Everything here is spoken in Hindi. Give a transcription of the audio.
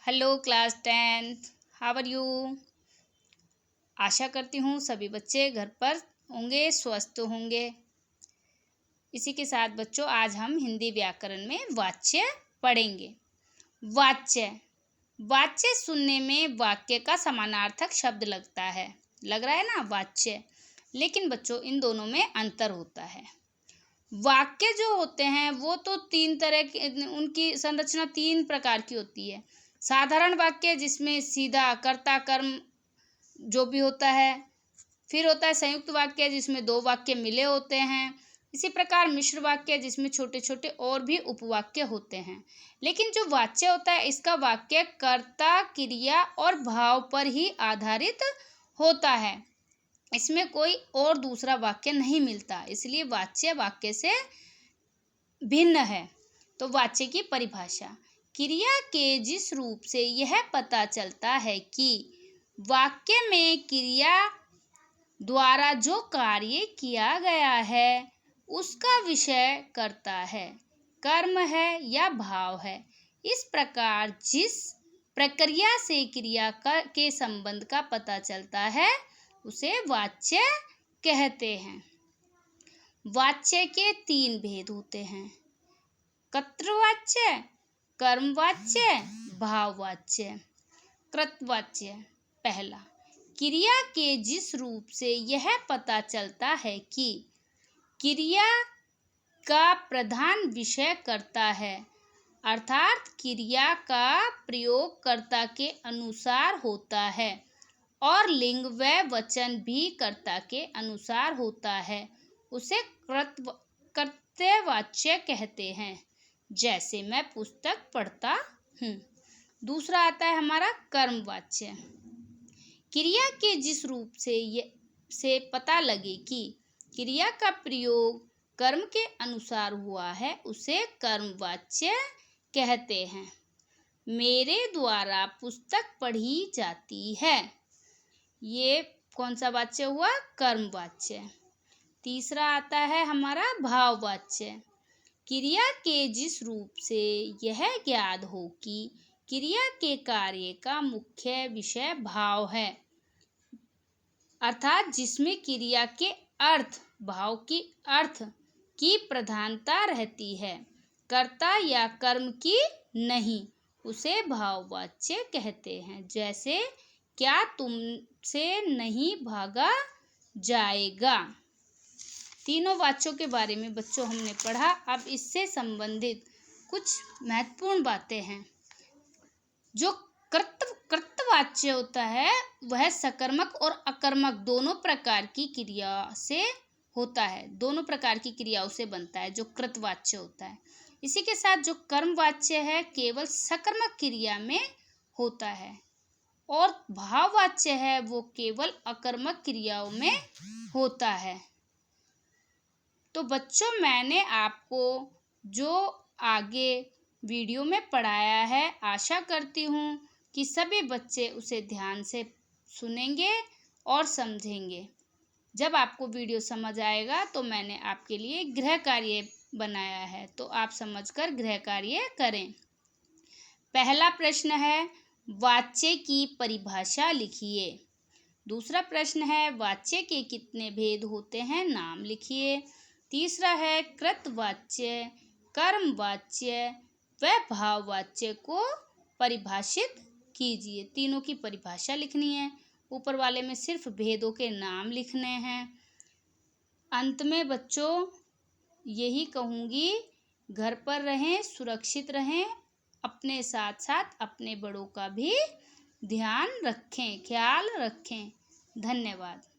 Hello class 10th, how are you. आशा करती हूँ सभी बच्चे घर पर होंगे, स्वस्थ होंगे। इसी के साथ बच्चों आज हम हिंदी व्याकरण में वाच्य पढ़ेंगे। वाच्य वाच्य सुनने में वाक्य का समानार्थक शब्द लगता है, लग रहा है ना वाच्य। लेकिन बच्चों इन दोनों में अंतर होता है। वाक्य जो होते हैं वो तो तीन तरह के, उनकी संरचना तीन प्रकार की होती है। साधारण वाक्य जिसमें सीधा कर्ता कर्म जो भी होता है, फिर होता है संयुक्त वाक्य जिसमें दो वाक्य मिले होते हैं, इसी प्रकार मिश्र वाक्य जिसमें छोटे छोटे और भी उपवाक्य होते हैं। लेकिन जो वाच्य होता है इसका वाक्य कर्ता, क्रिया और भाव पर ही आधारित होता है, इसमें कोई और दूसरा वाक्य नहीं मिलता, इसलिए वाच्य वाक्य से भिन्न है। तो वाच्य की परिभाषा, क्रिया के जिस रूप से यह पता चलता है कि वाक्य में क्रिया द्वारा जो कार्य किया गया है उसका विषय कर्ता है, कर्म है या भाव है। इस प्रकार जिस प्रक्रिया से क्रिया के संबंध का पता चलता है उसे वाच्य कहते हैं। वाच्य के तीन भेद होते हैं, कर्तृवाच्य, कर्मवाच्य, भाववाच्य। कृतवाच्य पहला, क्रिया के जिस रूप से यह पता चलता है कि क्रिया का प्रधान विषय कर्ता है, अर्थात क्रिया का प्रयोग कर्ता के अनुसार होता है और लिंग व वचन भी कर्ता के अनुसार होता है, उसे कर्तव्यवाच्य कहते हैं। जैसे मैं पुस्तक पढ़ता हूँ। दूसरा आता है हमारा कर्मवाच्य, क्रिया के जिस रूप से पता लगे कि क्रिया का प्रयोग कर्म के अनुसार हुआ है उसे कर्मवाच्य कहते हैं। मेरे द्वारा पुस्तक पढ़ी जाती है, ये कौन सा वाच्य हुआ? कर्मवाच्य। तीसरा आता है हमारा भाववाच्य, क्रिया के जिस रूप से यह ज्ञात हो कि क्रिया के कार्य का मुख्य विषय भाव है, अर्थात जिसमें क्रिया के अर्थ भाव की अर्थ की प्रधानता रहती है, कर्ता या कर्म की नहीं, उसे भाववाच्य कहते हैं। जैसे क्या तुमसे नहीं भागा जाएगा। तीनों वाच्यों के बारे में बच्चों हमने पढ़ा। अब इससे संबंधित कुछ महत्वपूर्ण बातें हैं। जो कर्तवाच्य होता है वह सकर्मक और अकर्मक दोनों प्रकार की क्रिया से होता है, दोनों प्रकार की क्रियाओं से बनता है जो कृतवाच्य होता है। इसी के साथ जो कर्मवाच्य है केवल सकर्मक क्रिया में होता है और भाववाच्य है वो केवल अकर्मक क्रियाओं में होता है। तो बच्चों मैंने आपको जो आगे वीडियो में पढ़ाया है आशा करती हूँ कि सभी बच्चे उसे ध्यान से सुनेंगे और समझेंगे। जब आपको वीडियो समझ आएगा तो मैंने आपके लिए गृह कार्य बनाया है, तो आप समझकर गृह कार्य करें। पहला प्रश्न है वाच्य की परिभाषा लिखिए। दूसरा प्रश्न है वाच्य के कितने भेद होते हैं, नाम लिखिए। तीसरा है कृतवाच्य, कर्मवाच्य व भाववाच्य को परिभाषित कीजिए। तीनों की परिभाषा लिखनी है, ऊपर वाले में सिर्फ भेदों के नाम लिखने हैं। अंत में बच्चों यही कहूँगी, घर पर रहें, सुरक्षित रहें, अपने साथ साथ अपने बड़ों का भी ध्यान रखें, ख्याल रखें। धन्यवाद।